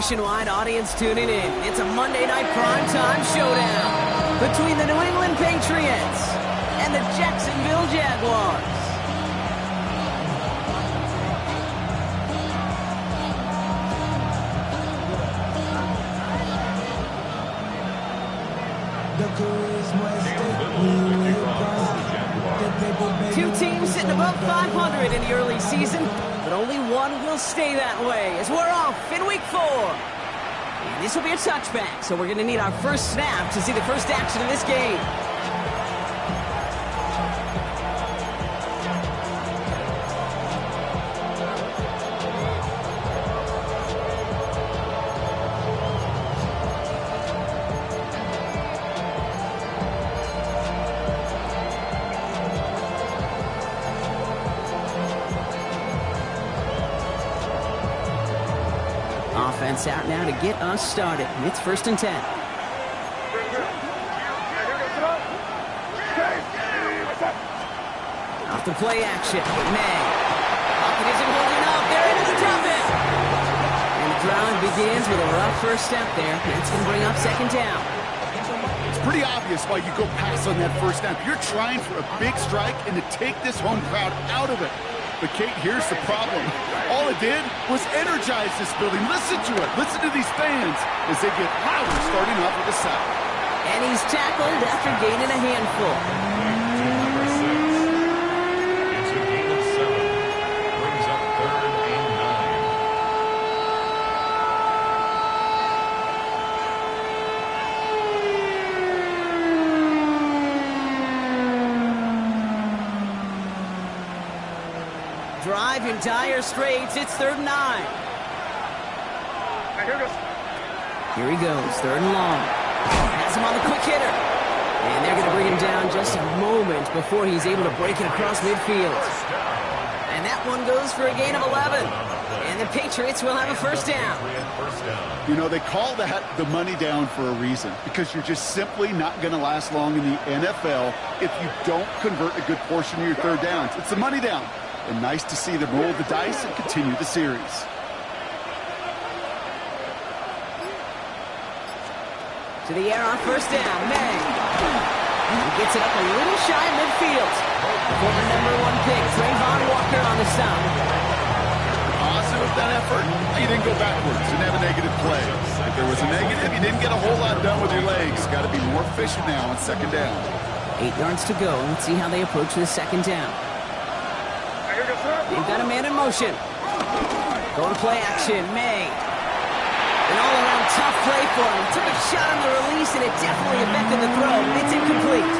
nationwide audience tuning in. It's a Monday night primetime showdown between the New England Patriots and the Jacksonville Jaguars. Two teams sitting above 500 in the early season, but only one will stay that way as we're off in week 4. And this will be a touchback, so we're going to need our first snap to see the first action of this game. Offense out now to get us started. It's 1st and 10. Off the play action. May. It isn't holding up. They're into the drop it. And the drive begins with a rough first step there. That's going to bring up 2nd down. It's pretty obvious why you go pass on that first snap. You're trying for a big strike and to take this home crowd out of it. But, Kate, here's the problem. All it did was energize this building. Listen to it. Listen to these fans as they get power starting off with the sack. And he's tackled after gaining a handful. Number 6. It's a gain of 7. Brings up 3rd and 9. Drive in dire straits. It's 3rd and 9. Here he goes, 3rd and long. Has him on the quick hitter. And they're going to bring him down just a moment before he's able to break it across midfield. And that one goes for a gain of 11. And the Patriots will have a 1st down. You know, they call that the money down for a reason, because you're just simply not going to last long in the NFL if you don't convert a good portion of your 3rd downs. It's the money down. And nice to see them roll the dice and continue the series. To the air on 1st down, May. He gets it up a little shy of midfield. Former number 1 pick, Trayvon Walker on the stop. Positive that effort. You didn't go backwards. Didn't have a negative play. If there was a negative, you didn't get a whole lot done with your legs. Got to be more efficient now on 2nd down. 8 yards to go. Let's see how they approach this 2nd down. They've got a man in motion. Going to play action, May. An all-around tough play for him. Took a shot on the release, and it definitely affected the throw. It's incomplete.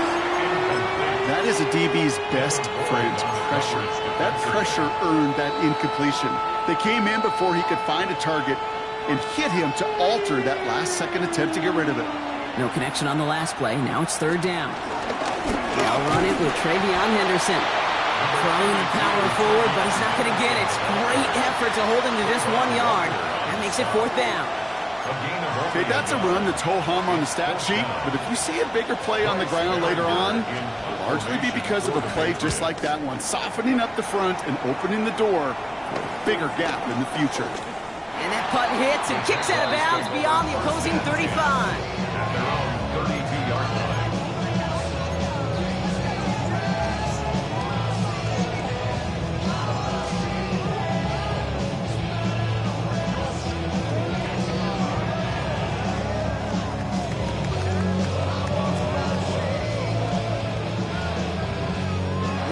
That is a DB's best friend, pressure. That pressure earned that incompletion. They came in before he could find a target and hit him to alter that last-second attempt to get rid of it. No connection on the last play. Now it's 3rd down. They'll run it with Travion Henderson. Throwing the power forward, but he's not going to get it. It's great effort to hold him to just 1 yard. That makes it 4th down. Okay, that's a run that's ho-hum on the stat sheet, but if you see a bigger play on the ground later on, it'll largely be because of a play just like that one, softening up the front and opening the door for a bigger gap in the future. And that punt hits and kicks out of bounds beyond the opposing 35. At their own 32-yard line.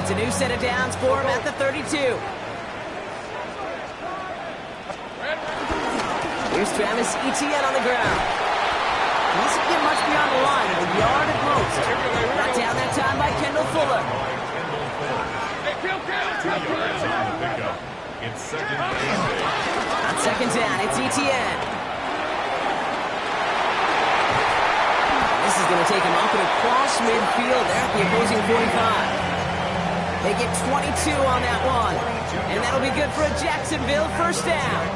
It's a new set of downs for him at the 32. Here's Travis Etienne on the ground. He doesn't get much beyond the line, a yard at most. Brought down that time by Kendall Fuller. 2 yards on the pickup. It's 2nd and 8. On 2nd down, it's Etienne. This is going to take him up and across midfield there at the opposing 45. They get 22 on that one. And that'll be good for a Jacksonville 1st down.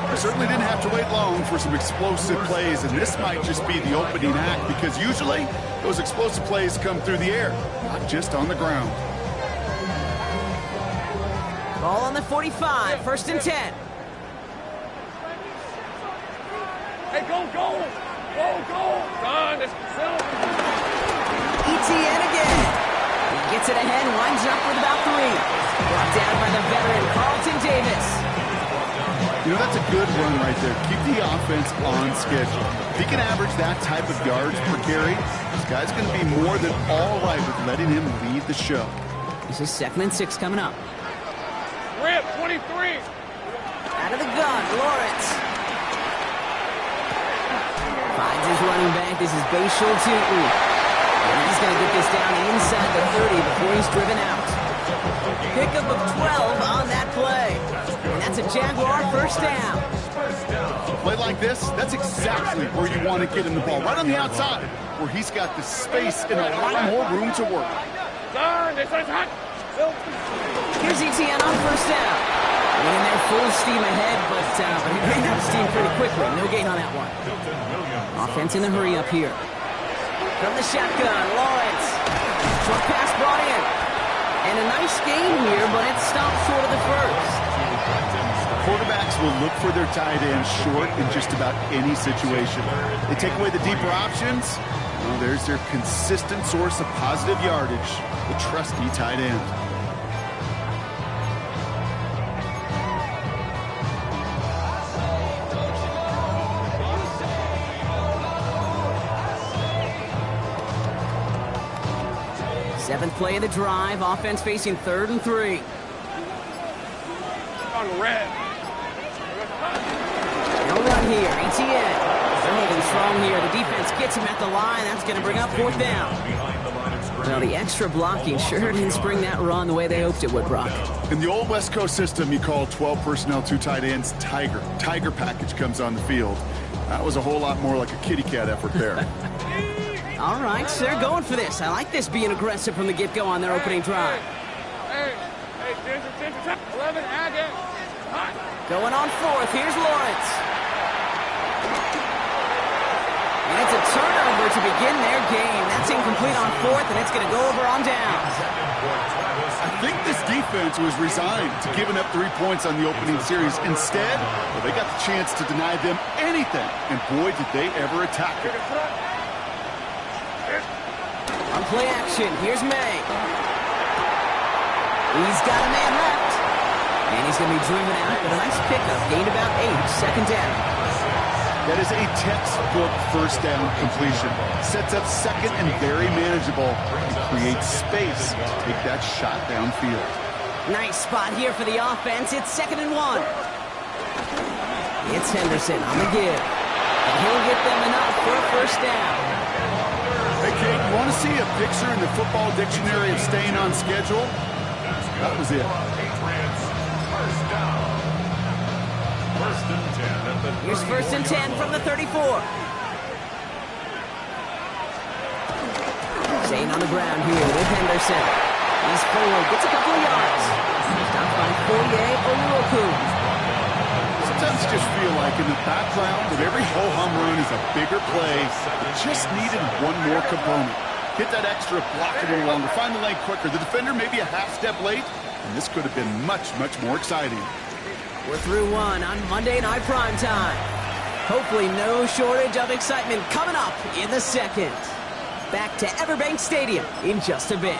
We certainly didn't have to wait long for some explosive plays, and this might just be the opening act, because usually those explosive plays come through the air, not just on the ground. Ball on the 45, 1st and 10. Hey, go, go! Go, go! Don, it's ETN again. He gets it ahead, winds up with about 3. Brought down by the veteran, Carlton Davis. You know, that's a good run right there. Keep the offense on schedule. If he can average that type of yards per carry, this guy's going to be more than all right with letting him lead the show. This is 2nd and 6 coming up. Rip, 23. Out of the gun, Lawrence. Finds his running back. This is Bashal Tootin. And he's going to get this down inside the 30 before he's driven out. Pickup of 12 on that play. And that's a Jaguar first down. A play like this, that's exactly where you want to get him the ball. Right on the outside, where he's got the space and a lot more room to work. Here's ETN on first down. Went in there full steam ahead, but he ran out of steam pretty quickly. No gain on that one. Offense in the hurry up here. From the shotgun, Lawrence. Short pass brought in. And a nice gain here, but it stopped short of the first. Quarterbacks will look for their tight end short in just about any situation. They take away the deeper options. Well, there's their consistent source of positive yardage, the trusty tight end. Seventh play of the drive. Offense facing 3rd and 3. On red. No run here. ETN. They're holding strong here. The defense gets him at the line. That's going to bring up 4th down. Well, the extra blocking sure didn't spring that run the way they hoped it would, Brock. In the old West Coast system, you call 12 personnel, 2 tight ends, Tiger. Tiger package comes on the field. That was a whole lot more like a kitty cat effort there. All right, so they're going for this. I like this being aggressive from the get-go on their opening drive. Hey, Ginger, 11, Agate. Going on 4th. Here's Lawrence. And it's a turnover to begin their game. That's incomplete on 4th, and it's going to go over on downs. I think this defense was resigned to giving up 3 points on the opening series. Instead, well, they got the chance to deny them anything, and boy, did they ever attack it. On play action, here's May. He's got a man left. And he's going to be driven out with a nice pickup. Gained about 8, 2nd down. That is a textbook first down completion. Sets up 2nd and very manageable. And creates space to take that shot downfield. Nice spot here for the offense. It's 2nd and 1. It's Henderson on the give. And he'll get them enough for a first down. Hey, Kate, you want to see a picture in the football dictionary of staying on schedule? That was it. Here's 1st and 10 from the 34. Staying on the ground here with Henderson. He's forward, gets a couple of yards. Stopped by Fourier Oluoku. Sometimes you just feel like in the background of every ho-hum run is a bigger play. It just needed one more component. Hit that extra, block it a little longer, find the lane quicker. The defender maybe a half step late, and this could have been much, much more exciting. We're through one on Monday Night Primetime. Hopefully no shortage of excitement coming up in the 2nd. Back to Everbank Stadium in just a bit.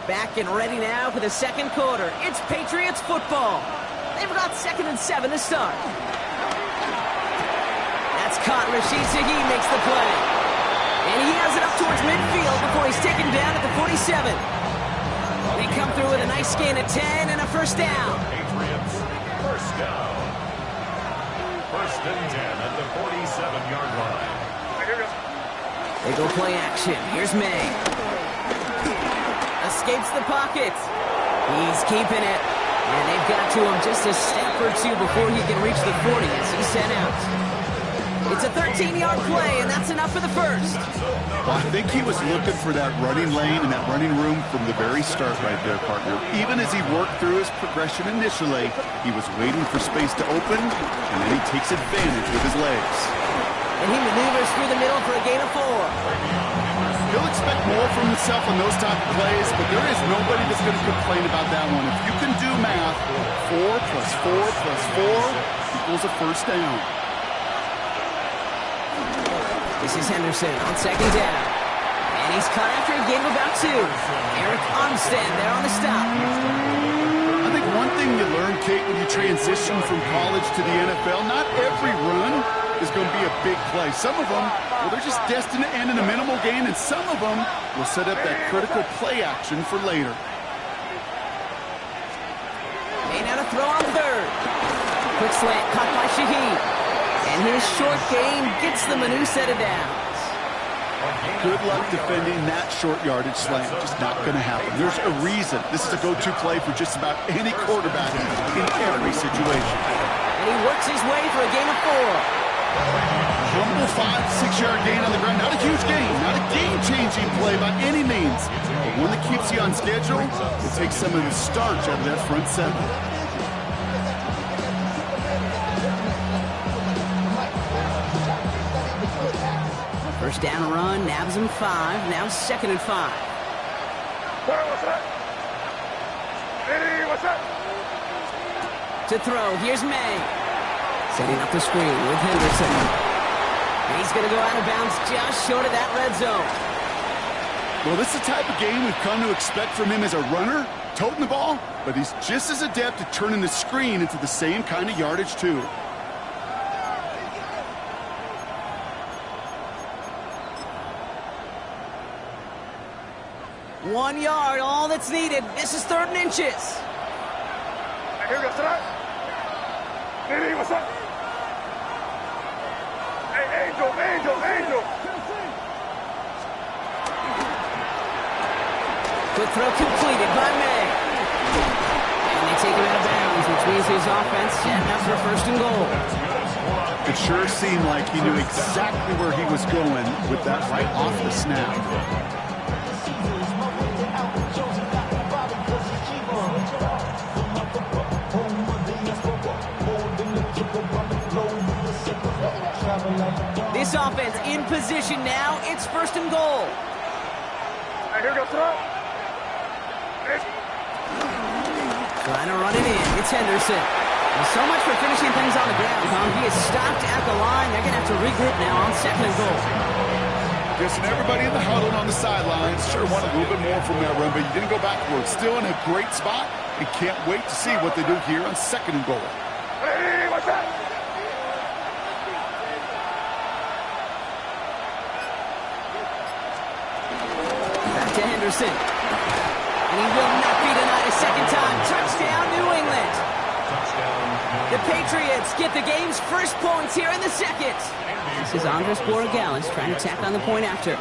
Back and ready now for the 2nd quarter. It's Patriots football. They've got 2nd and 7 to start. That's caught. Rashid Shaheed makes the play. And he has it up towards midfield before he's taken down at the 47. They come through with a nice gain of 10 and a first down. Patriots, first down. 1st and 10 at the 47-yard line. They go play action. Here's May. Escapes the pocket. He's keeping it. And they've got to him just a step or 2 before he can reach the 40 as he's sent out. It's a 13-yard play, and that's enough for the first. Well, I think he was looking for that running lane and that running room from the very start right there, partner. Even as he worked through his progression initially, he was waiting for space to open, and then he takes advantage with his legs. And he maneuvers through the middle for a gain of 4. He'll expect more from himself on those type of plays, but there is nobody that's going to complain about that one. If you can do math, 4 plus 4 plus 4 equals a first down. This is Henderson on second down. And he's cut after a gain of about 2. Eric Armstead there on the stop. I think one thing you learn, Kate, when you transition from college to the NFL, not every run is going to be a big play. Some of them, well, they're just destined to end in a minimal gain, and some of them will set up that critical play action for later. Made out a throw on third. Quick slant caught by Shaheed. And his short gain gets them a new set of downs. Good luck defending that short yardage slant. Just not going to happen. There's a reason. This is a go-to play for just about any quarterback in every situation. And he works his way for a gain of 4. Humble 5-6 yard gain on the ground. Not a huge gain. Not a game-changing play by any means. But one that keeps you on schedule. It takes some of the starch out of that front seven. First down run, nabs him 5. Now 2nd and 5. What's that? Hey, what's that? To throw, here's May. Setting up the screen with Henderson. He's going to go out of bounds just short of that red zone. Well, this is the type of game we've come to expect from him as a runner, toting the ball, but he's just as adept at turning the screen into the same kind of yardage, too. One yard, all that's needed. This is 3rd and inches. Hey, here we go, sit Hey, what's up? Hey, Angel. Quick throw completed by May. And they take him out of bounds, which means his offense setting up for 1st and goal. It sure seemed like he knew exactly where he was going with that right off the snap. This offense in position now. It's 1st and goal. Hey, here we go, throw. Trying to run it in. It's Henderson. Well, so much for finishing things on the ground, Tom. He is stopped at the line. They're going to have to regroup now on 2nd and goal. Just everybody in the huddle on the sidelines sure wanted a little bit more from that run, but you didn't go backwards. Still in a great spot and can't wait to see what they do here on 2nd and goal. Hey, what's that? Back to Henderson. And he will not be denied a 2nd time. Touchdown, New England. The Patriots get the game's first points here in the 2nd. This is Andres Borregales trying to tack on the point after.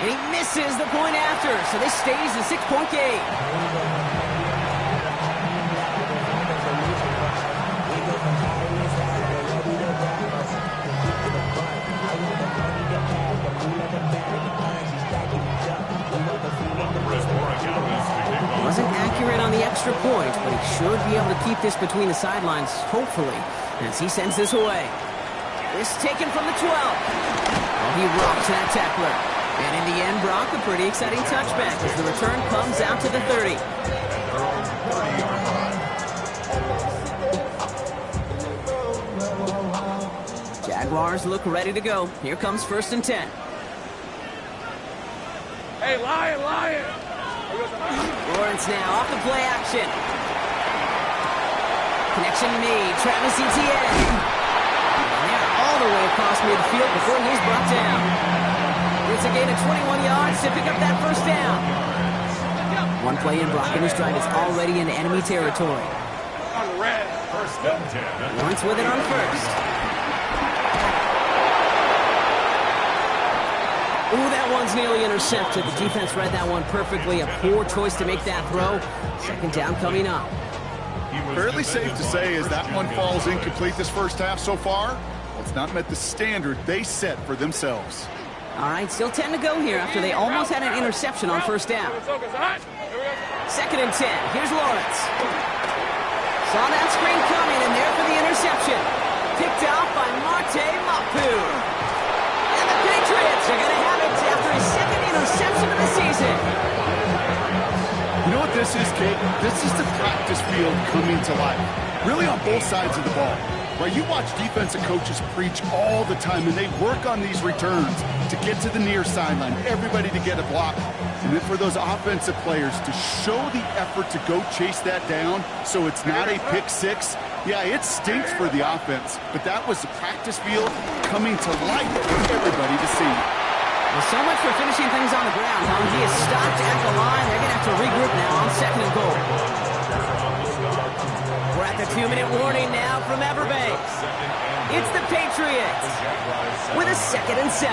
And he misses the point after, so this stays a 6-point game. Wasn't accurate on the extra point, but he should be able to keep this between the sidelines, hopefully, as he sends this away. This taken from the 12. Oh, he rocks that tackler. And in the end, Brock, a pretty exciting touchback as the return comes out to the 30. Jaguars look ready to go. Here comes 1st and 10. Hey, Lion. Lawrence now off the play action. Connection made. Travis Etienne. And they're all the way across midfield before he's brought down. It's a gain of 21 yards to pick up that 1st down. One play in, Brock and his drive is already in enemy territory. On the red. 1st and 10. Lawrence with it on 1st. Ooh, that one's nearly intercepted. The defense read that one perfectly. A poor choice to make that throw. 2nd down coming up. Fairly safe to say as that one falls incomplete this 1st half so far, it's not met the standard they set for themselves. All right, still 10 to go here after they almost had an interception on 1st down. 2nd and 10. Here's Lawrence. Saw that screen coming, and there for the interception. Picked off by Marte Mapu. And the big Patriots are going to have it after his second interception of the season. You know what this is, Kate? This is the practice field coming to life. Really on both sides of the ball. Right, you watch defensive coaches preach all the time, and they work on these returns to get to the near sideline, everybody to get a block. And then for those offensive players to show the effort to go chase that down so it's not a pick six, yeah, it stinks for the offense. But that was the practice field coming to life for everybody to see. Well, so much for finishing things on the ground, huh? He is stopped at the line. They're going to have to regroup now on second and goal. We're at the 2-minute warning now from Everbank. It's the Patriots with a 2nd and 7.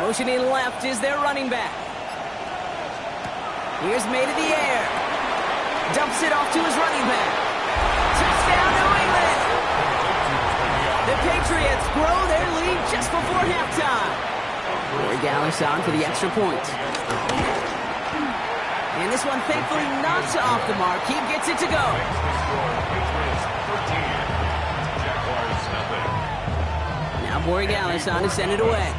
Motioning left is their running back. Here's made in the air. Dumps it off to his running back. Touchdown, New England! The Patriots grow their lead just before halftime. Corey Gallis on for the extra point. And this one thankfully not off the mark. He gets it to go. Now Corey Gallis on to send it away.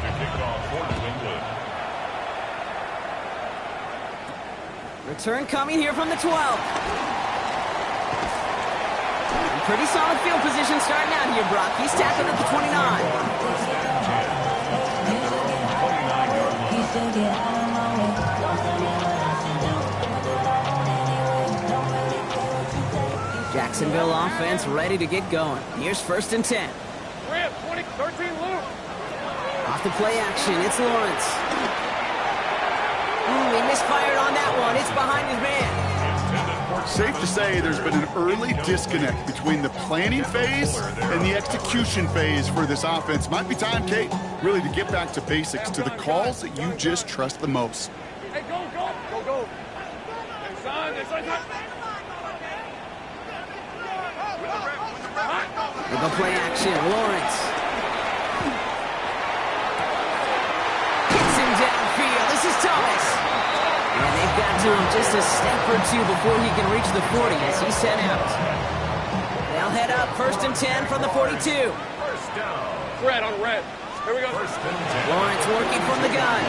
Return coming here from the 12. Pretty solid field position starting out here, Brock. He's tackled at the 29. Jacksonville offense ready to get going. Here's 1st and 10. 13 loop. Off the play action, it's Lawrence. He misfired on that one. It's behind his man. Safe to say there's been an early disconnect between the planning phase and the execution phase for this offense. Might be time, Kate, really to get back to basics, to the calls that you just trust the most. Hey, go. Hey, son. With the play action, Lawrence. Gets him downfield. This is Thomas. And they've got to him just a step or two before he can reach the 40 as he's sent out. They'll head up 1st and 10 from the 42. Red on red. Here we go. Lawrence working from the gun.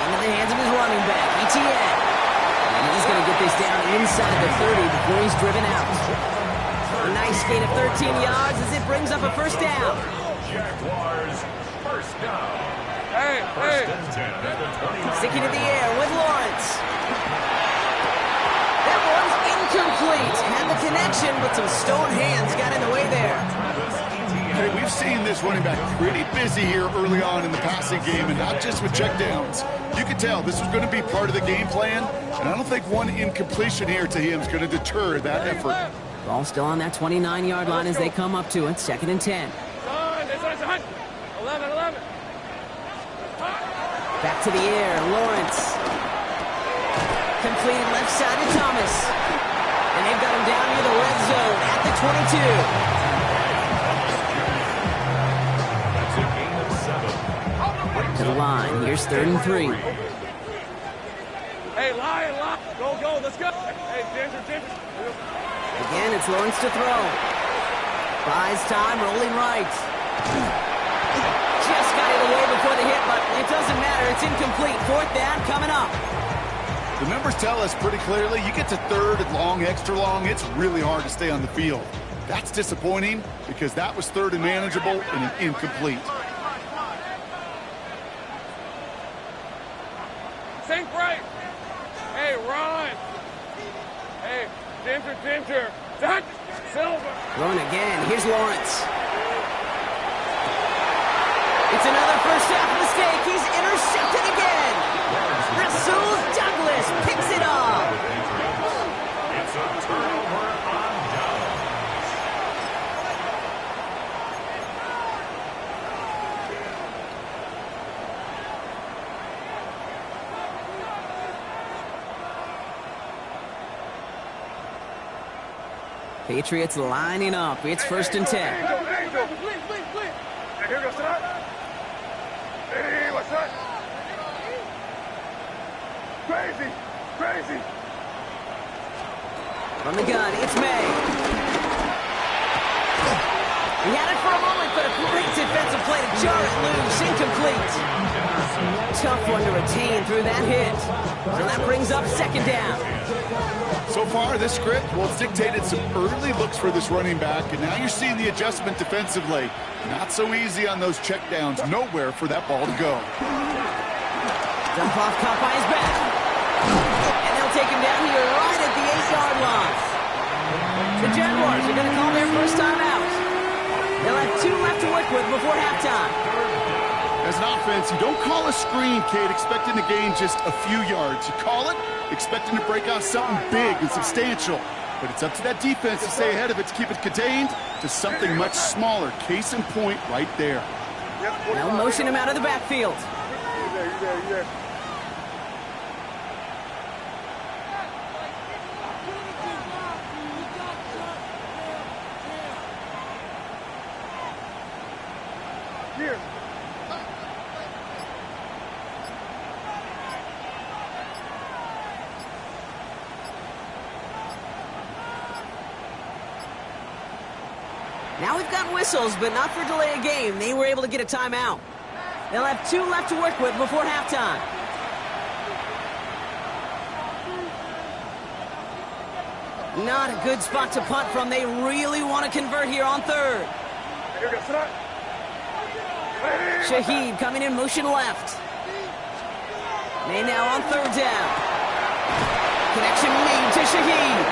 Into the hands of his running back, ETN. And he's going to get this down inside the 30 before he's driven out. A nice gain of 13 yards as it brings up a 1st down. Jaguars, 1st down. Hey. Sticking in the air with Lawrence. That one's incomplete. Had the connection, but some stone hands got in the way there. Hey, we've seen this running back pretty busy here early on in the passing game, and not just with checkdowns. You could tell this was going to be part of the game plan, and I don't think one incompletion here to him is going to deter that effort. Ball still on that 29-yard line as they come up to it. 2nd and 10. 11. Back to the air, Lawrence. Completed left side to Thomas. And they've got him down near the red zone at the 22. To the line, here's 3rd and 3. Hey, line. Go, let's go. Hey, Ginger. Again, it's Lawrence to throw. Buys time, rolling right. Just got it away before the hit, but it doesn't matter. It's incomplete. 4th down coming up. The numbers tell us pretty clearly, you get to 3rd and long, extra long, it's really hard to stay on the field. That's disappointing because that was 3rd and manageable and an incomplete. Sink right. Hey, run. Hey, Ginger. Silver. Throwing again. Here's Lawrence. It's another first half mistake. He's intercepted again. Rasul Douglas picks it off. It's a turnover on downs. Patriots lining up. It's 1st and 10. Angel. Hey, here goes tonight. Hey, what's that? Crazy. From the gun, it's May. He had it for a moment, but a great defensive play to jar it loose. Incomplete. Tough one to retain through that hit. So that brings up 2nd down. So far, this script, well, it's dictated some early looks for this running back, and now you're seeing the adjustment defensively. Not so easy on those checkdowns. Nowhere for that ball to go. Dump off caught by his back. And they'll take him down here right at the 8-yard line. The Jaguars are going to call their first time out. They'll have 2 left to work with before halftime. As an offense, you don't call a screen, Kate, expecting to gain just a few yards. You call it expecting to break out something big and substantial. But it's up to that defense to stay ahead of it, to keep it contained to something much smaller. Case in point right there. They'll motion him out of the backfield. You there. Here. Now we've got whistles, but not for delay of game. They were able to get a timeout. They'll have 2 left to work with before halftime. Not a good spot to punt from. They really want to convert here on 3rd. Here goes tonight. Shaheed coming in motion left. May now on 3rd down. Connection made to Shaheed.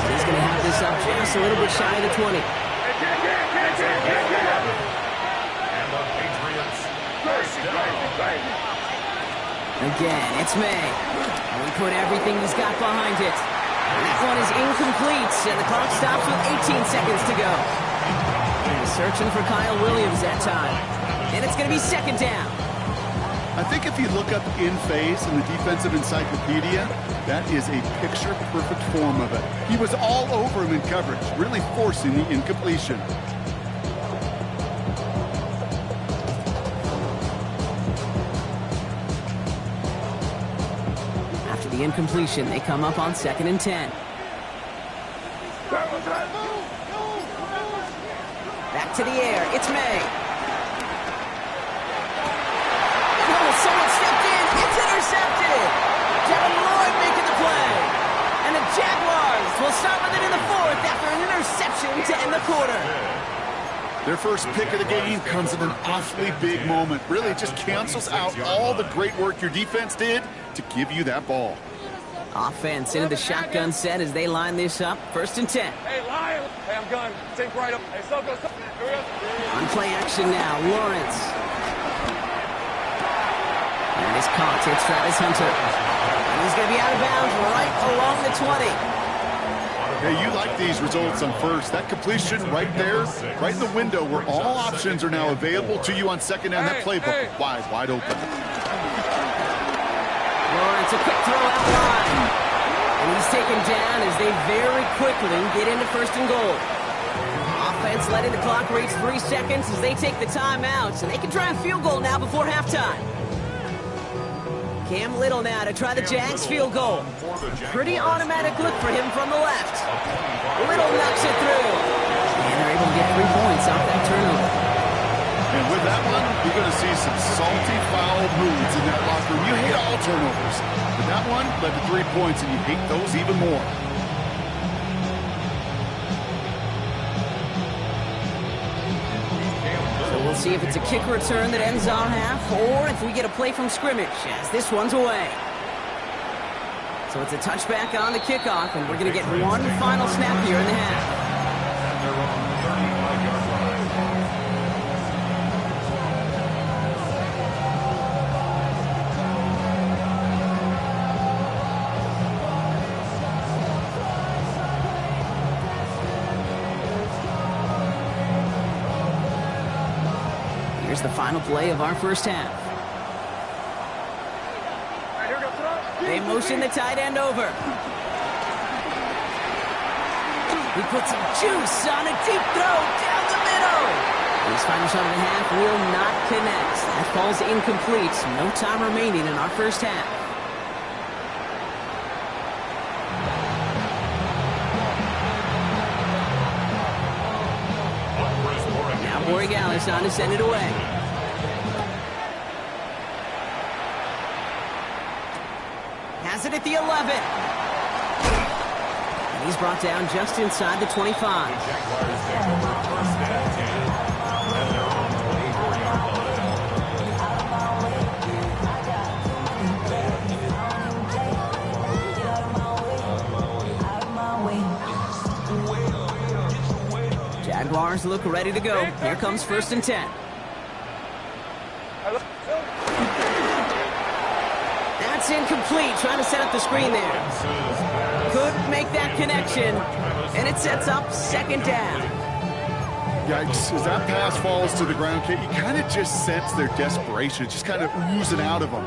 He's going to have this up just a little bit shy of the 20. And the Patriots first down. Again, it's May. And we put everything he's got behind it. That one is incomplete, and the clock stops with 18 seconds to go. He's searching for Kyle Williams that time. And it's going to be 2nd down. I think if you look up in phase in the defensive encyclopedia, that is a picture-perfect form of it. He was all over him in coverage, really forcing the incompletion. After the incompletion, they come up on 2nd and 10. Back to the air, it's May. Someone stepped in. It's intercepted. Devin Lloyd making the play. And the Jaguars will start with it in the 4th after an interception to end the quarter. Their first pick of the game comes in an awfully big moment. Really just cancels out all the great work your defense did to give you that ball. Offense into the shotgun set as they line this up. 1st and 10. Hey, Lion. Hey, I'm gun. Take right up. Hey, so go. Here we go. On play action now, Lawrence. And it's caught. It's Travis Hunter. And he's going to be out of bounds right along the 20. Hey, you like these results on 1st. That completion right there, right in the window where all options are now available to you on 2nd down. That playbook wide open. Lawrence, a quick throw out line. And he's taken down as they very quickly get into 1st and goal. Offense letting the clock reach 3 seconds as they take the timeout. So they can try a field goal now before halftime. Cam Little now to try the Jags field goal. Pretty automatic look for him from the left. Little knocks it through. And they're able to get 3 points off that turnover. And with that one, you're going to see some salty, foul moods in that locker room. You hate all turnovers. But that one led to 3 points, and you hate those even more. We'll see if it's a kick return that ends our half, or if we get a play from scrimmage, as this one's away. So it's a touchback on the kickoff, and we're going to get one final snap here in the half. Here's the final play of our first half. They motion the tight end over. He puts some juice on a deep throw down the middle. His final shot of the half will not connect. That falls incomplete. No time remaining in our first half. Now Borregales on to send it away. Has it at the 11. And he's brought down just inside the 25. Jaguars take over first and 10. And they're on the 24-yard line. Jaguars look ready to go. Here comes first and 10. That's incomplete. Trying to set up the screen there. Couldn't make that connection. And it sets up second down. Yikes. As that pass falls to the ground, Kate, you kind of just sense their desperation. Just kind of oozing out of them.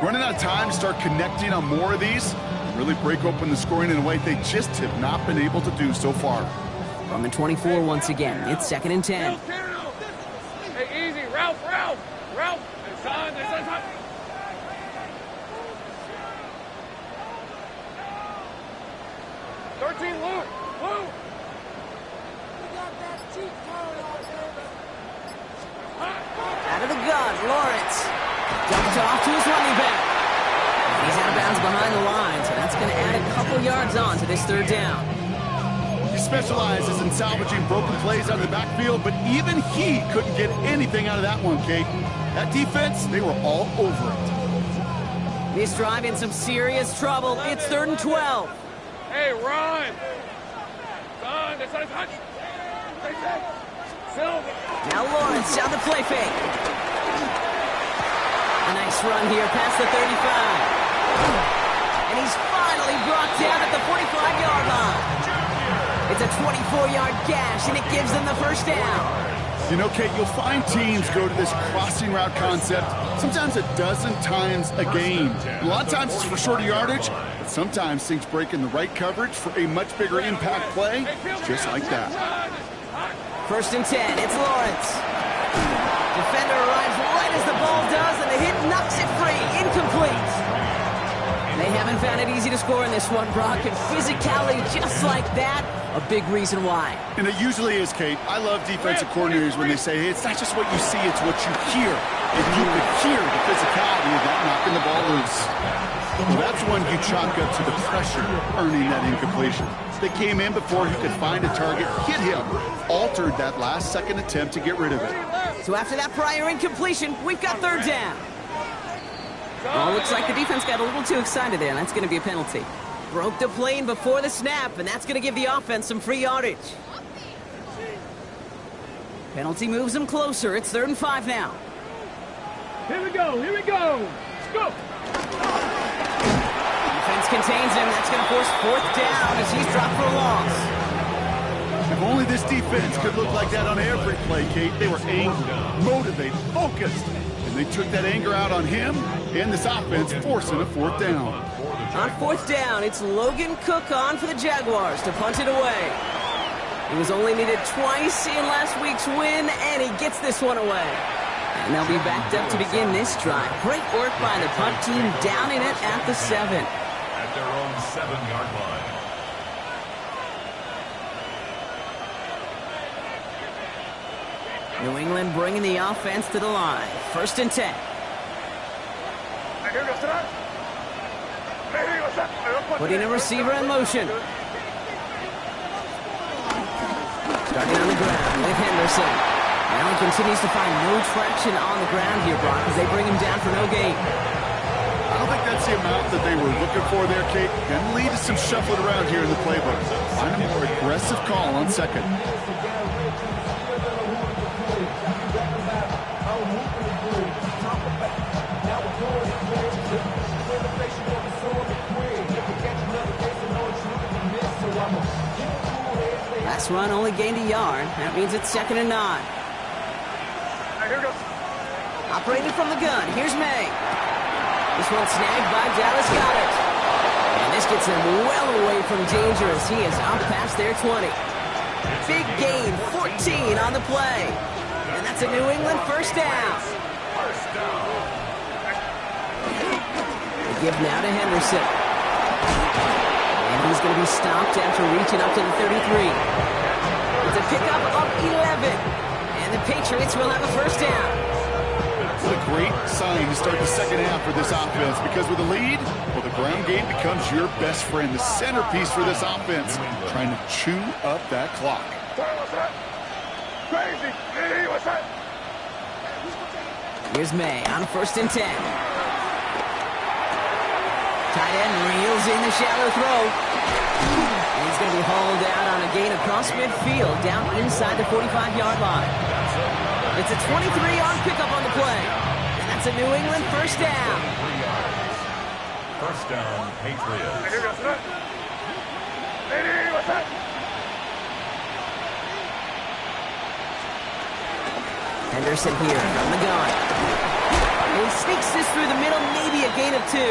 Running out of time to start connecting on more of these. Really break open the scoring in a way they just have not been able to do so far. From the 24 once again. It's second and 10. Hey, easy. Ralph. It's on. 13, Lou. Out of the gun, Lawrence. Dumped off to his running back. He's out of bounds behind the line, so that's going to add a couple yards on to this third down. He specializes in salvaging broken plays out of the backfield, but even he couldn't get anything out of that one, Kate. That defense, they were all over it. This drive in some serious trouble. It's third and 12. Hey, run. Son, that's hot. Silver. Now Lawrence down the play fake. A nice run here past the 35. And he's finally brought down at the 45-yard line. It's a 24-yard gash, and it gives them the first down. You know, Kate, you'll find teams go to this crossing route concept sometimes a dozen times a game. A lot of times it's for shorter yardage, but sometimes things break in the right coverage for a much bigger impact play, just like that. First and 10, it's Lawrence. Defender arrives right as the ball does, and the hit knocks it free. Incomplete. They haven't found it easy to score in this one, Brock, and physicality just like that, a big reason why. And it usually is, Kate. I love defensive coordinators when they say, hey, it's not just what you see, it's what you hear. If you could hear the physicality of that knocking the ball loose. Well, that's one you chalk up to the pressure earning that incompletion. They came in before he could find a target, hit him, altered that last-second attempt to get rid of it. So after that prior incompletion, we've got third down. Well, looks like the defense got a little too excited there, and that's going to be a penalty. Broke the plane before the snap, and that's going to give the offense some free yardage. Penalty moves them closer. It's third and 5 now. Here we go. Let's go. Defense contains him. That's going to force fourth down as he's dropped for a loss. If only this defense could look like that on every play, Kate. They were angry, motivated, focused. And they took that anger out on him and this offense, forcing a fourth down. On fourth down, it's Logan Cook on for the Jaguars to punt it away. He was only needed twice in last week's win, and he gets this one away. And they'll be backed up to begin this drive. Great work by the punt team, downing it at the 7. At their own 7-yard line. New England bringing the offense to the line. First and 10. Putting a receiver in motion. Starting on the ground with Henderson. Now he continues to find no traction on the ground here, Brock, as they bring him down for no gain. I don't think that's the amount that they were looking for there, Kate. Going to lead to some shuffling around here in the playbook. Find a more aggressive call on second. Last run only gained a yard. That means it's second and 9. Here goes. Operated from the gun. Here's May. This one snagged by Dallas Goddard. And This gets him well away from danger as he is up past their 20. Big gain, 14 on the play. And that's a New England first down. They give now to Henderson. And he's going to be stopped after reaching up to the 33. It's a pickup of 11. And the Patriots will have a first down. What a great sign to start the second half for this offense, because with a lead, well, the ground game becomes your best friend, the centerpiece for this offense, trying to chew up that clock. Crazy. Hey, what's that? Here's May on 1st and 10. Tight end reels in the shallow throw. And he's going to be hauled out on a gain across midfield, down inside the 45-yard line. It's a 23-yard pickup on the play. And that's a New England first down. First down, Patriots. Hey, what's that? Hey, what's that? Henderson here from the gun. And he sneaks this through the middle, maybe a gain of 2.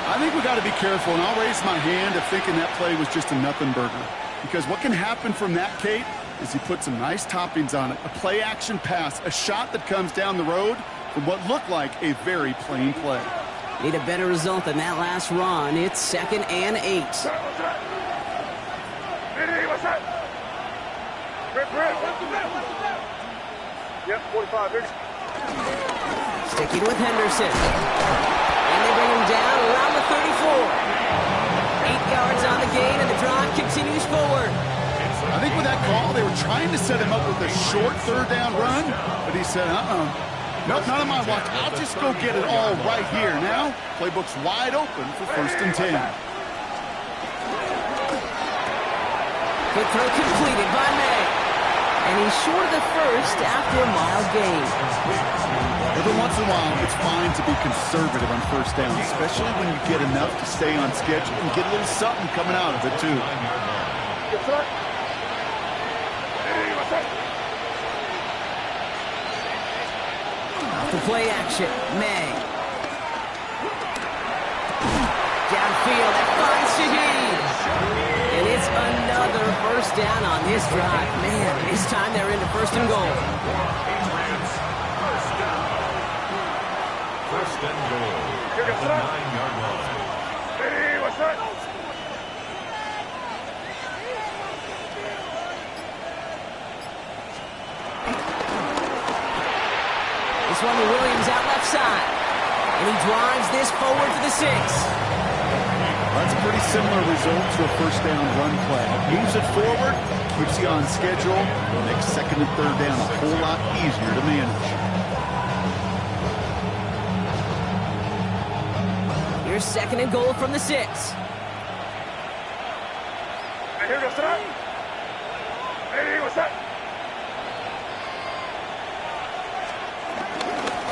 I think we got to be careful, and I'll raise my hand of thinking that play was just a nothing burger. Because what can happen from that, Kate, is he put some nice toppings on it. A play-action pass, a shot that comes down the road from what looked like a very plain play. Need a better result than that last run. It's 2nd and 8. What's that? Hey, what's that? Red. Yep, 45. Here. Sticking with Henderson. And they bring him down around the 34. 8 yards on the gain, and the drive continues forward. I think with that call, they were trying to set him up with a short third down run, but he said, nope, not on my watch. I'll just go get it all right here. Now, playbook's wide open for 1st and 10. Quick throw completed by May. And he's short of the first after a mild gain. Every once in a while, it's fine to be conservative on 1st down, especially when you get enough to stay on schedule and get a little something coming out of it, too. Yes, sir. Hey, what's that? Off the play action, May. Downfield, that finds Shaheed. And it's another first down on this drive. Man, this time they're into 1st and goal. First and goal. At the 9-yard line. Hey, what's that? This one to Williams out left side. And he drives this forward to the 6. That's a pretty similar result to a 1st down run play. Moves it forward, keeps you on schedule, makes 2nd and 3rd down a whole lot easier to manage. Here's 2nd and goal from the 6. Hey, here goes that. Hey, what's that?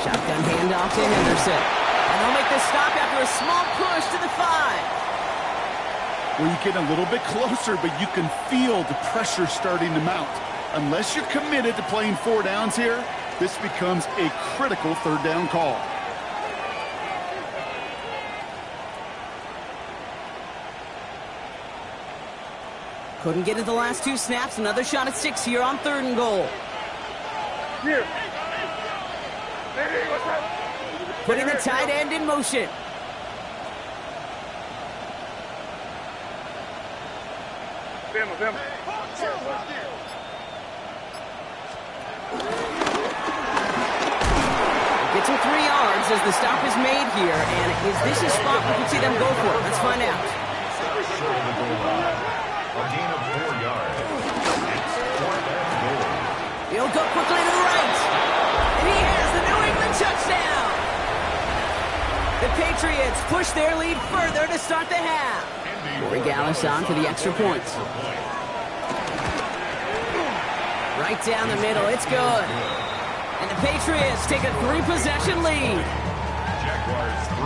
Shotgun handoff to Henderson. And they'll make the stop after a small push to the 5. Where you get a little bit closer, but you can feel the pressure starting to mount. Unless you're committed to playing 4 downs here, this becomes a critical 3rd down call. Couldn't get it the last 2 snaps. Another shot at 6 here on 3rd and goal. Here. Hey, what's that? Putting the tight end in motion. Them. Gets him 3 yards as the stop is made here. And is this a spot we can see them go for? Let's find out. Short of the goal line. A gain of 4 yards. It's 4th and goal. He'll go quickly to the right. And he has the New England touchdown. The Patriots push their lead further to start the half. Corey Gallis on for the extra points. Right down the middle, it's good. And the Patriots take a 3-possession lead. Jaguars 3.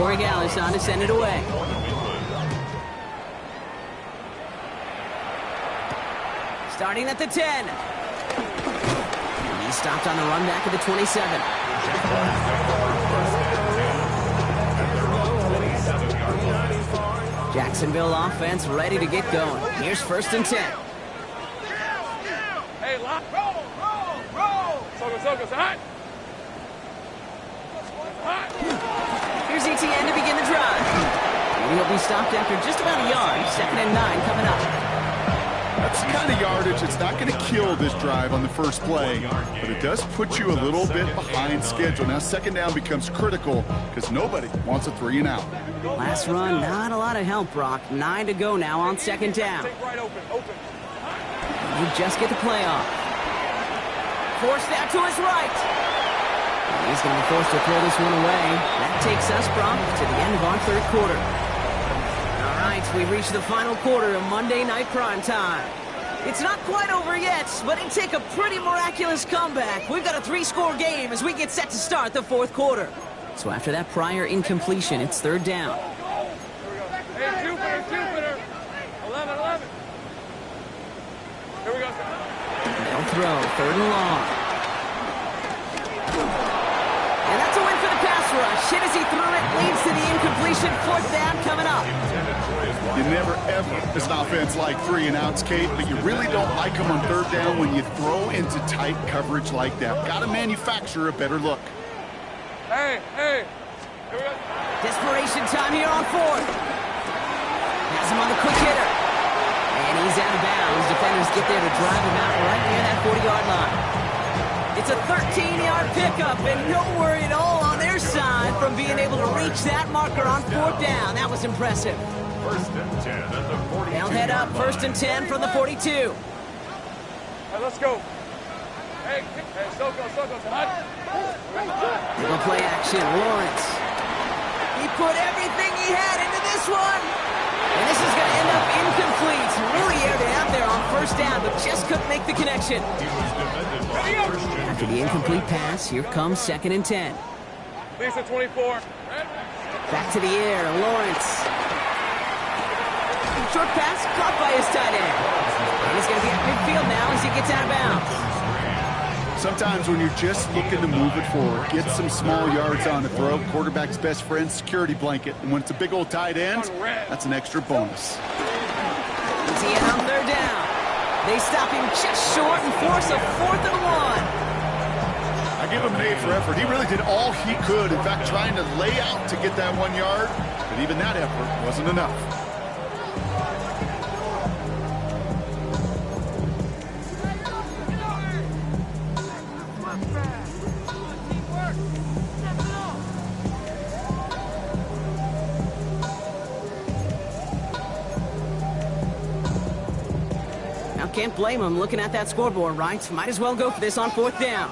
Corey Gallus on to send it away. Starting at the 10. And he's stopped on the run back at the 27. Jacksonville offense ready to get going. Here's 1st and 10. Hey, lock. Roll. Soko, hot. Here's ETN to begin the drive. And he'll be stopped after just about a yard. 2nd and 9 coming up. That's the kind of yardage that's not going to kill this drive on the first play, but it does put you a little bit behind schedule. Now 2nd down becomes critical because nobody wants a 3 and out. Last run, not a lot of help, Brock. 9 to go now on 2nd down. Right open. You just get the play off. Forced out to his right. He's going to be forced to throw this one away. That takes us, Brock, to the end of our 3rd quarter. All right, we reach the final quarter of Monday Night Prime Time. It's not quite over yet, but it take a pretty miraculous comeback. We've got a 3-score game as we get set to start the 4th quarter. So after that prior incompletion, it's 3rd down. Hey, Jupiter. 11. Here we go. They'll throw 3rd and long. And that's a win for the pass rush. Hit as he threw it, leads to the incompletion. 4th down coming up. You never, ever, as an offense, like 3 and outs, Kate, but you really don't like them on 3rd down when you throw into tight coverage like that. Got to manufacture a better look. Hey. Here we go. Desperation time here on 4th. Has him on the quick hitter. And he's out of bounds. Defenders get there to drive him out right near that 40-yard line. It's a 13-yard pickup, and no worry at all on their side from being able to reach that marker on 4th down. That was impressive. 1st and 10 at the 42. They'll head up 1st and 10 from the 42. Hey, let's go. Hey, Soko, hot. They go play action. Lawrence. He put everything he had into this one. And this is going to end up incomplete. Really aired it out there on 1st down, but just couldn't make the connection. He was defended by Christian. After the incomplete pass, here comes 2nd and 10. Lisa 24. Back to the air. Lawrence. Short pass caught by his tight end. And he's going to be at midfield now as he gets out of bounds. Sometimes when you're just looking to move it forward, get some small yards on the throw, quarterback's best friend, security blanket. And when it's a big old tight end, that's an extra bonus. ETN on 3rd down. They stop him just short and force a 4th and 1. I give him an A for effort. He really did all he could. In fact, trying to lay out to get that 1 yard, but even that effort wasn't enough. Can't blame him looking at that scoreboard, right? Might as well go for this on 4th down.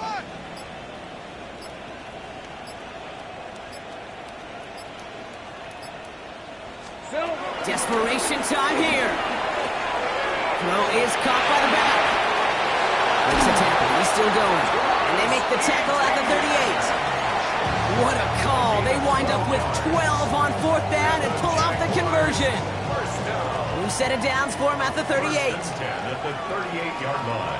Desperation time here. Throw is caught by the back. Makes a tackle. He's still going. And they make the tackle at the 38. What a call. They wind up with 12 on 4th down and pull off the conversion. New set of downs for him at the 38. 10 at the 38-yard line.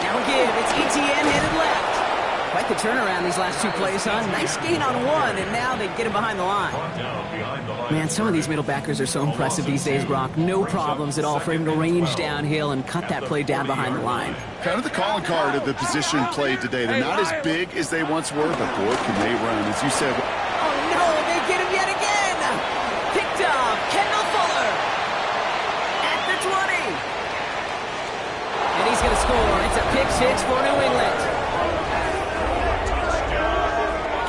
Now give. It's ETN headed left. Quite the turnaround these last 2 plays, huh? Nice gain on 1, and now they get him behind the line. Man, some of these middle backers are so impressive these days, Brock. No problems at all for him to range downhill and cut that play down behind the line. Kind of the calling card of the position played today. They're not as big as they once were, but boy, can they run. As you said. Oh, no, they get him yet again. Picked up. Kendall Fuller at the 20. And he's going to score. It's a pick 6 for New England.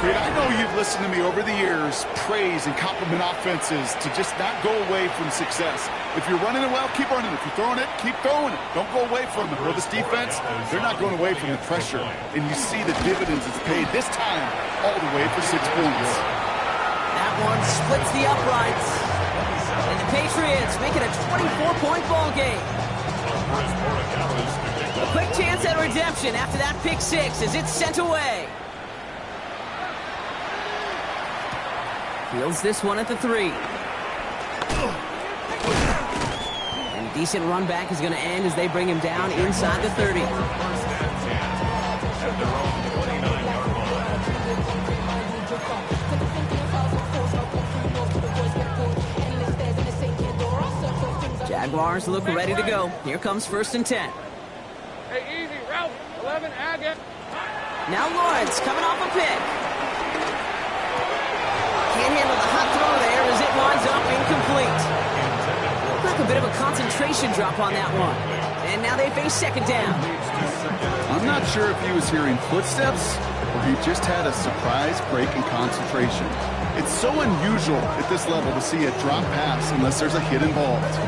Kate, I know you've listened to me over the years praise and compliment offenses to just not go away from success. If you're running it well, keep running it. If you're throwing it, keep throwing it. Don't go away from it. Well, this defense, they're not going away from the pressure. And you see the dividends it's paid this time all the way for 6 points. That one splits the uprights. And the Patriots make it a 24-point ball game. A quick chance at redemption after that pick 6 as it's sent away. Fields this one at the 3. And a decent run back is going to end as they bring him down inside the 30. First and 10 at their own 29-yard line. Jaguars look ready to go. Here comes 1st and 10. Hey, easy, Ralph. 11, Agate. Now Lawrence coming off a pick. Can't handle the hot throw there as it winds up incomplete. Looked like a bit of a concentration drop on that one. And now they face 2nd down. I'm not sure if he was hearing footsteps or he just had a surprise break in concentration. It's so unusual at this level to see a drop pass unless there's a hit involved.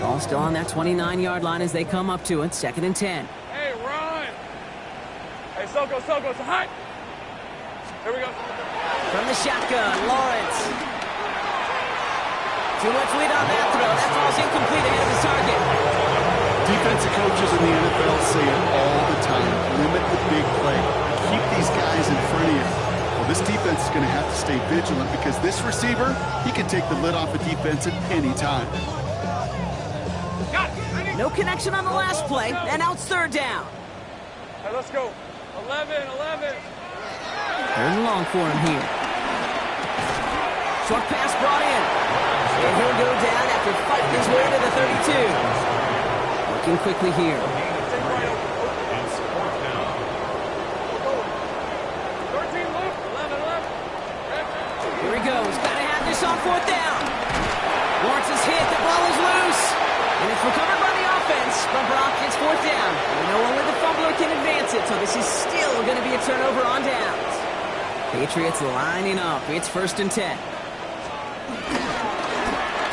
Ball still on that 29-yard line as they come up to it. 2nd and 10. Hey, run. Hey, Soko, it's a high. Here we go. From the shotgun, Lawrence. Too much lead on that throw. That ball's incomplete ahead of the target. Defensive coaches in the NFL say it all the time. Limit the big play. Keep these guys in front of you. Well, this defense is going to have to stay vigilant because this receiver, he can take the lid off a defense at any time. No connection on the last play, and now it's 3rd down. Hey, let's go. 11. 3rd and long for him here. Short pass brought in. And he'll go down after fighting his way to the 32. Working quickly here. It's 4th down. 13, Luke. 11. Here he goes. Gotta have this on 4th down. Lawrence is hit. The ball is loose. And it's recovered by the offense. But Brock gets 4th down. We know only the fumbler can advance it, so this is still going to be a turnover on downs. Patriots lining up. It's 1st and 10.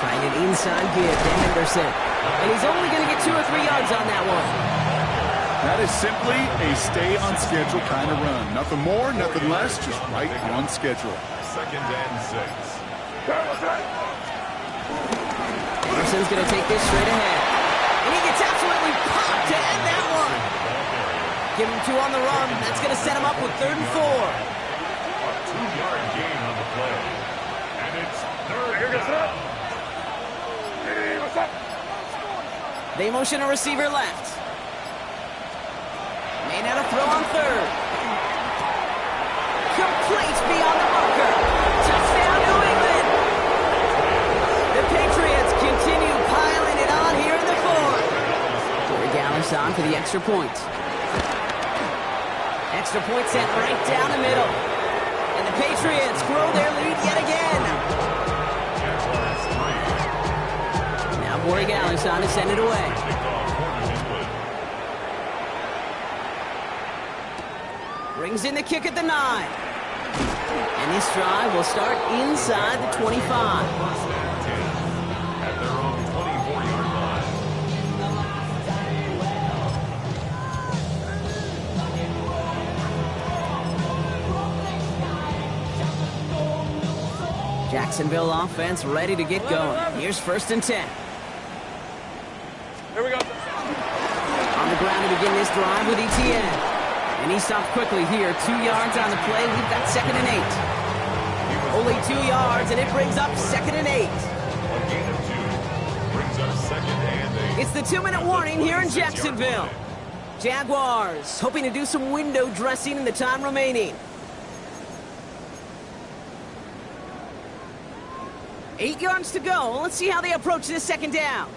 Trying an inside give to Henderson. And he's only going to get 2 or 3 yards on that one. That is simply a stay on schedule kind of run. Nothing more, nothing less, just right on schedule. 2nd and 6. Anderson's going to take this straight ahead. And he gets absolutely popped to end that one. Give him 2 on the run. That's going to set him up with 3rd and 4. A 2-yard gain on the play. And it's 3rd down. Hey, what's up? They motion a receiver left. May not have throw on 3rd. Complete beyond the marker. Touchdown, New England. The Patriots continue piling it on here in the 4th. Corey Gallis on for the extra point. Extra point sent right down the middle. And the Patriots grow their lead yet again. Now Corey Gallis on to send it away. Brings in the kick at the 9. And this drive will start inside the 25. First and 10 at their own 24-yard line. Jacksonville offense ready to get going. Here's 1st and 10. Here we go. On the ground to begin this drive with Etienne. And he stopped quickly here. 2 yards on the play. We've got 2nd and 8. Only 2 yards, and it brings up 2nd and 8. A gain of 2 brings up 2nd and 8. It's the 2-minute warning here in Jacksonville. Jaguars hoping to do some window dressing in the time remaining. 8 yards to go. Let's see how they approach this 2nd down.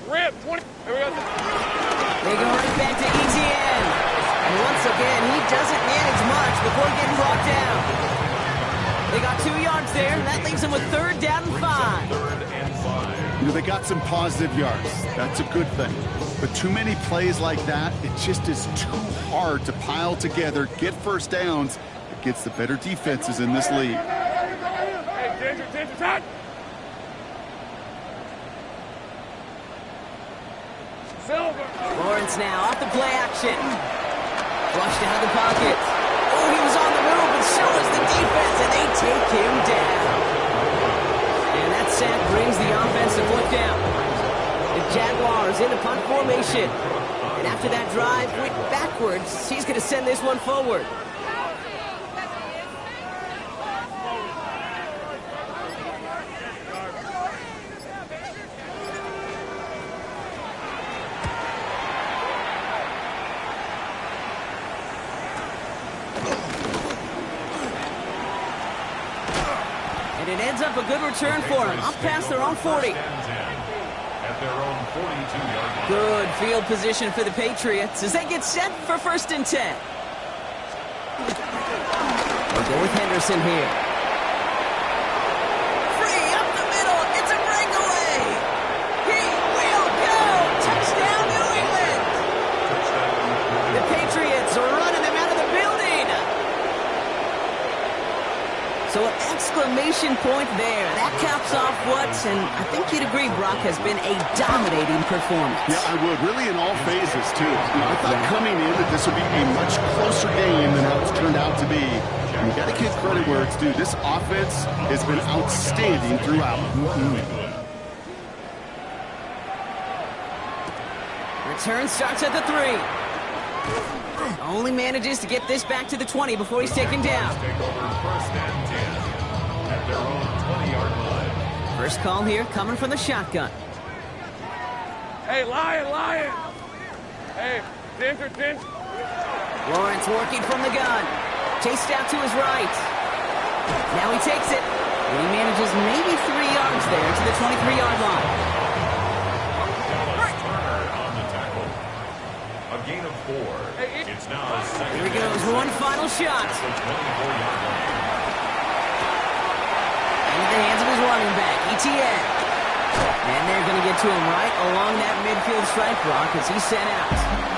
Rip, 20. Here we go. They go right back to Etienne. And once again, he doesn't manage much before getting brought down. They got 2 yards there, and that leaves them with 3rd down and 5. 3rd and 5. You know, they got some positive yards. That's a good thing. But too many plays like that, it just is too hard to pile together, get 1st downs. It gets the better defenses in this league. Hey, danger, time. Silver. Lawrence now off the play action. Flushed out of the pocket. Oh, he was on the move, and so is the defense, and they take him down. And that sack brings the offense to 4th down. The Jaguars in the punt formation. And after that drive went backwards, he's going to send this one forward. And it ends up a good return for him, up past their own 40. At their own 42-yard line. Good field position for the Patriots as they get set for 1st and 10. We'll go with Henderson here. Free up the middle. It's a breakaway. He will go. Touchdown, New England. The Patriots are running them out of the building. So an exclamation point there. That caps off what, and I think you'd agree, Brock, has been a dominating performance. Yeah, I would. Really in all phases, too. I thought coming in that this would be a much closer game than how it's turned out to be. And you got to give credit where it's due. This offense has been outstanding throughout. Return starts at the 3. Only manages to get this back to the 20 before he's taken down. Take over 1st and 10 at their own 20-yard line. First call here coming from the shotgun. Hey, Lion! Hey, cinch. Lawrence working from the gun. Chased out to his right. Now he takes it. And he manages maybe 3 yards there to the 23-yard line. Turner on the tackle. A gain of 4. It's now 2nd. Here he goes, one final shot. The 24-yard line. Into the hands of his running back, ETN. And they're going to get to him right along that midfield stripe block as he's sent out.